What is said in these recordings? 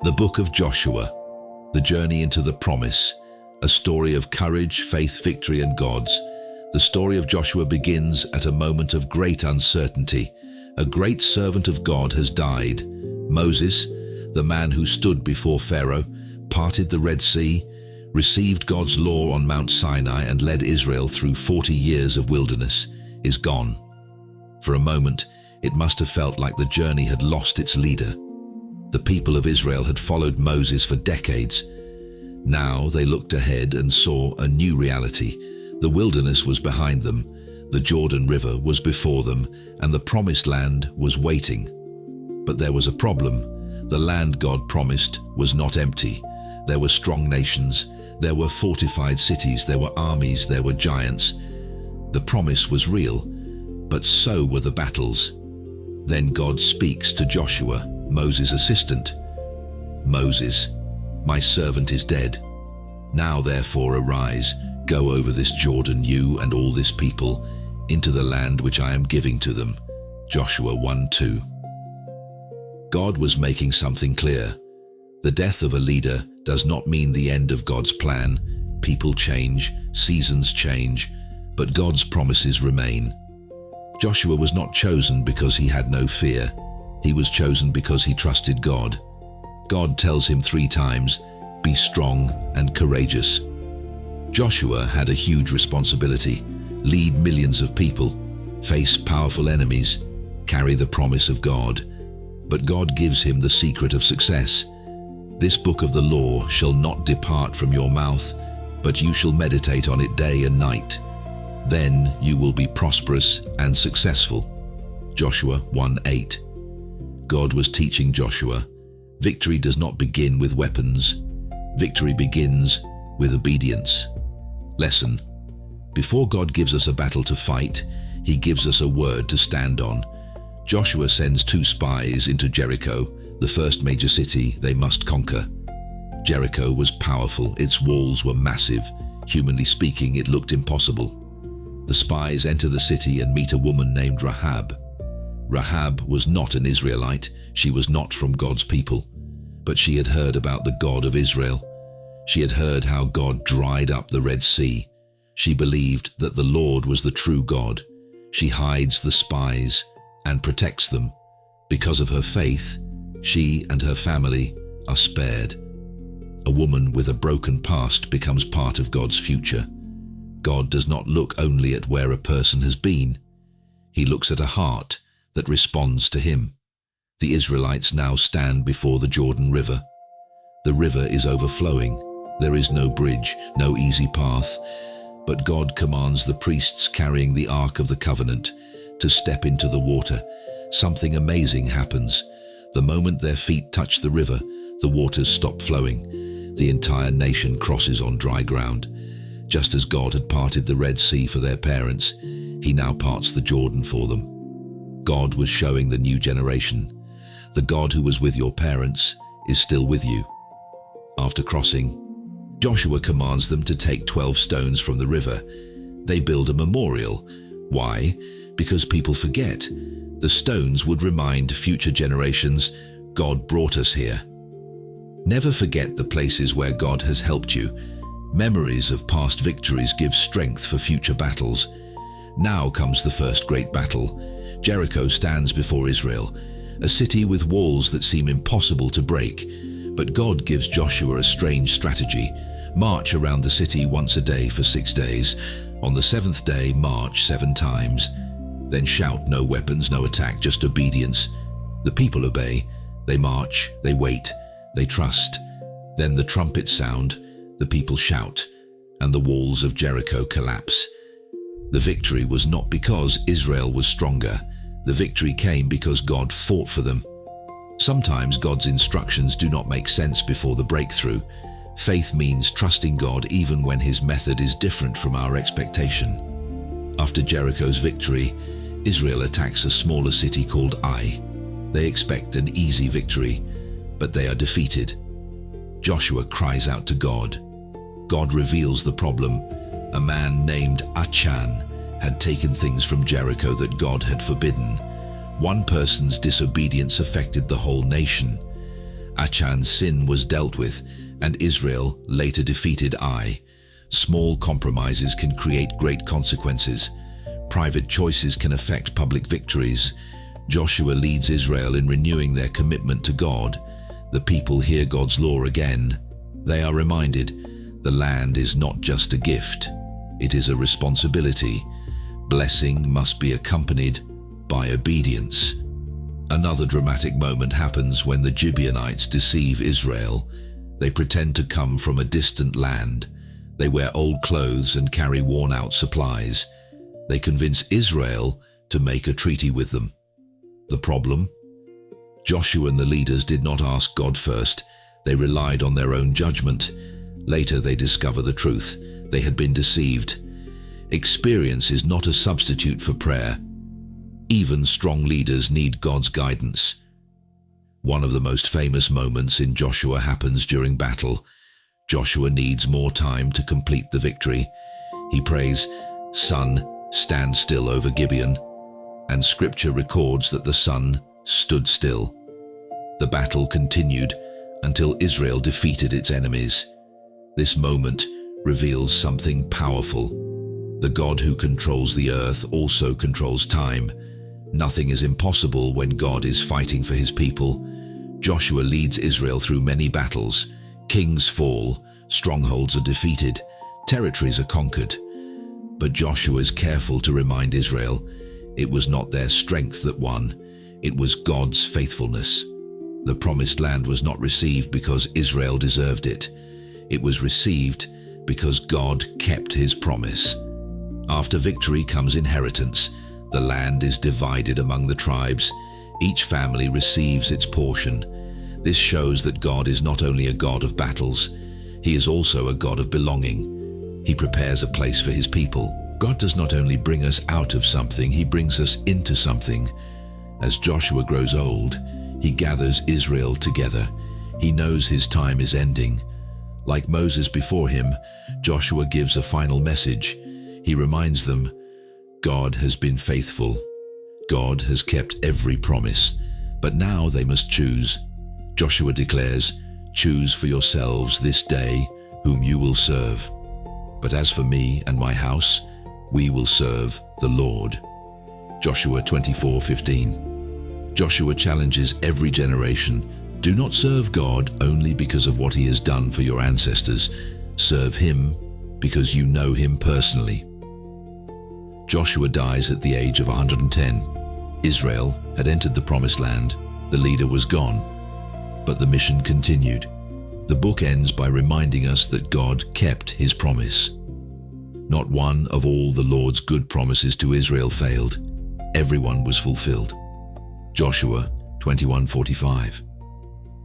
The Book of Joshua, the journey into the promise, a story of courage, faith, victory, and God's. The story of Joshua begins at a moment of great uncertainty. A great servant of God has died. Moses, the man who stood before Pharaoh, parted the Red Sea, received God's law on Mount Sinai, and led Israel through 40 years of wilderness, is gone. For a moment, it must have felt like the journey had lost its leader. The people of Israel had followed Moses for decades. Now they looked ahead and saw a new reality. The wilderness was behind them, the Jordan River was before them, and the promised land was waiting. But there was a problem. The land God promised was not empty. There were strong nations, there were fortified cities, there were armies, there were giants. The promise was real, but so were the battles. Then God speaks to Joshua, Moses' assistant. Moses, my servant is dead. Now therefore arise, go over this Jordan, you and all this people, into the land which I am giving to them. Joshua 1:2. God was making something clear. The death of a leader does not mean the end of God's plan. People change, seasons change, but God's promises remain. Joshua was not chosen because he had no fear. He was chosen because he trusted God. God tells him 3 times, "Be strong and courageous." Joshua had a huge responsibility: lead millions of people, face powerful enemies, carry the promise of God. But God gives him the secret of success. This book of the law shall not depart from your mouth, but you shall meditate on it day and night. Then you will be prosperous and successful. Joshua 1:8. God was teaching Joshua, victory does not begin with weapons. Victory begins with obedience. Lesson: before God gives us a battle to fight, he gives us a word to stand on. Joshua sends 2 spies into Jericho, the first major city they must conquer. Jericho was powerful, its walls were massive. Humanly speaking, it looked impossible. The spies enter the city and meet a woman named Rahab. Rahab was not an Israelite, she was not from God's people, but she had heard about the God of Israel. She had heard how God dried up the Red Sea. She believed that the Lord was the true God. She hides the spies and protects them. Because of her faith, she and her family are spared. A woman with a broken past becomes part of God's future. God does not look only at where a person has been. He looks at a heart that responds to him. The Israelites now stand before the Jordan River. The river is overflowing. There is no bridge, no easy path, but God commands the priests carrying the Ark of the Covenant to step into the water. Something amazing happens. The moment their feet touch the river, the waters stop flowing. The entire nation crosses on dry ground. Just as God had parted the Red Sea for their parents, he now parts the Jordan for them. God was showing the new generation, the God who was with your parents is still with you. After crossing, Joshua commands them to take 12 stones from the river. They build a memorial. Why? Because people forget. The stones would remind future generations, God brought us here. Never forget the places where God has helped you. Memories of past victories give strength for future battles. Now comes the first great battle. Jericho stands before Israel, a city with walls that seem impossible to break. But God gives Joshua a strange strategy. March around the city once a day for 6 days. On the 7th day, march 7 times. Then shout, no weapons, no attack, just obedience. The people obey. They march, they wait, they trust. Then the trumpets sound, the people shout, and the walls of Jericho collapse. The victory was not because Israel was stronger. The victory came because God fought for them. Sometimes God's instructions do not make sense before the breakthrough. Faith means trusting God even when his method is different from our expectation. After Jericho's victory, Israel attacks a smaller city called Ai. They expect an easy victory, but they are defeated. Joshua cries out to God. God reveals the problem. A man named Achan had taken things from Jericho that God had forbidden. One person's disobedience affected the whole nation. Achan's sin was dealt with, and Israel later defeated Ai. Small compromises can create great consequences. Private choices can affect public victories. Joshua leads Israel in renewing their commitment to God. The people hear God's law again. They are reminded the land is not just a gift, it is a responsibility. Blessing must be accompanied by obedience. Another dramatic moment happens when the Gibeonites deceive Israel. They pretend to come from a distant land. They wear old clothes and carry worn-out supplies. They convince Israel to make a treaty with them. The problem? Joshua and the leaders did not ask God first. They relied on their own judgment. Later they discover the truth. They had been deceived. Experience is not a substitute for prayer. Even strong leaders need God's guidance. One of the most famous moments in Joshua happens during battle. Joshua needs more time to complete the victory. He prays, "Sun, stand still over Gibeon," and scripture records that the sun stood still. The battle continued until Israel defeated its enemies. This moment reveals something powerful. The God who controls the earth also controls time. Nothing is impossible when God is fighting for his people. Joshua leads Israel through many battles. Kings fall, strongholds are defeated, territories are conquered. But Joshua is careful to remind Israel, it was not their strength that won, it was God's faithfulness. The promised land was not received because Israel deserved it. It was received because God kept his promise. After victory comes inheritance. The land is divided among the tribes. Each family receives its portion. This shows that God is not only a God of battles, he is also a God of belonging. He prepares a place for his people. God does not only bring us out of something, he brings us into something. As Joshua grows old, he gathers Israel together. He knows his time is ending. Like Moses before him, Joshua gives a final message. He reminds them, God has been faithful. God has kept every promise. But now they must choose. Joshua declares, "Choose for yourselves this day whom you will serve. But as for me and my house, we will serve the Lord." Joshua 24:15. Joshua challenges every generation, do not serve God only because of what he has done for your ancestors. Serve him because you know him personally. Joshua dies at the age of 110. Israel had entered the promised land. The leader was gone, but the mission continued. The book ends by reminding us that God kept his promise. Not one of all the Lord's good promises to Israel failed. Everyone was fulfilled. Joshua 21:45.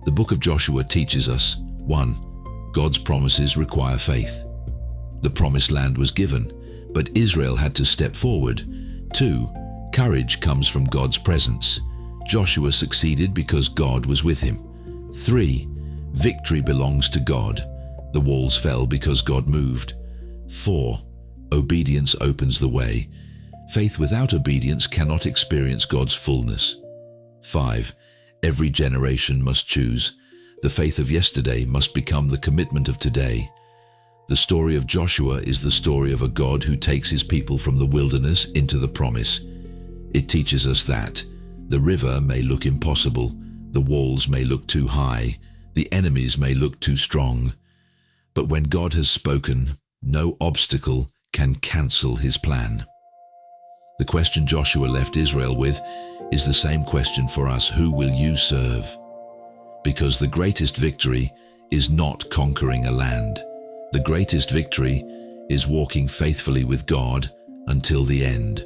The book of Joshua teaches us, 1. God's promises require faith. The promised land was given, but Israel had to step forward. 2. Courage comes from God's presence. Joshua succeeded because God was with him. 3. Victory belongs to God. The walls fell because God moved. 4. Obedience opens the way. Faith without obedience cannot experience God's fullness. 5. Every generation must choose. The faith of yesterday must become the commitment of today. The story of Joshua is the story of a God who takes his people from the wilderness into the promise. It teaches us that the river may look impossible, the walls may look too high, the enemies may look too strong. But when God has spoken, no obstacle can cancel his plan. The question Joshua left Israel with is the same question for us: who will you serve? Because the greatest victory is not conquering a land. The greatest victory is walking faithfully with God until the end.